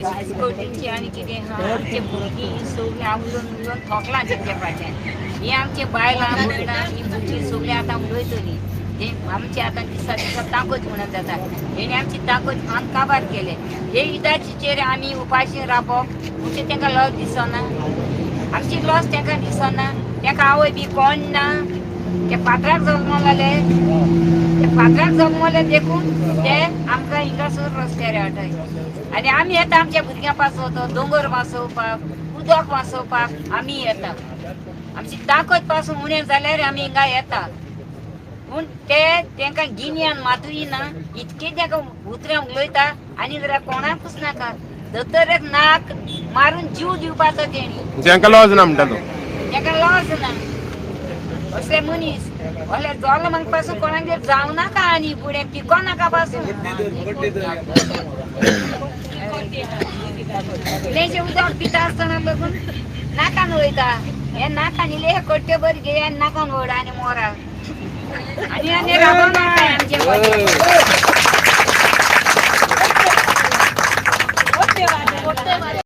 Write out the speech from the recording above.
स्पोर्टिंगची आणि कितें आमचे भुरगीं सगळीं उलोवन उलोवन थोकलां तेंच्या फाटल्यान ही आमची बायलां भयणां ही भुरगीं सगळीं आतां उलयतलीं हे आमची आतां दिसा दिसा ताकद म्हणून जाता हेणे आमची ताकद आमकां काबार केले हे इदाचेर आमी उपाशी रावप म्हणजे तांकां लॉस दिसना आमची लॉस तांकां दिसना ताका आवय बी कोण ना ते फातराक जल्मले ते फातराक जल्मले देखून ते आमकां हिंगासर रस्त्यार हाडटाय आनी आमी येता आमच्या भुरग्यां पासोवतो दोंगर वाचोवपाक उदक वाचोवपाक आमी येता आमची ताकद पासून उणें जाल्यार आमी हिंगा येता पूण ते तांकां गिन्यान मातूय ना इतके तांकां उतरां उलयता आनी जाल्यार कोणाकूच नाका दोतोराक नाक मारून जीव दिवपाचो तेणी तांकां लॉस ना म्हणटा तो तांकां लॉस ना असले मनीस व्हडले जोल्ल म्हणटा पासून कोणागेर जावं नाका आनी फुडें पिको नाका पासून इल्लेशें उदक पिता आसतना लागून नाकान वयता हे नाकान इल्ले हे कट्टे बरें घे आनी नाकान वड आनी मोरा आनी राबोवंक नाका आमचे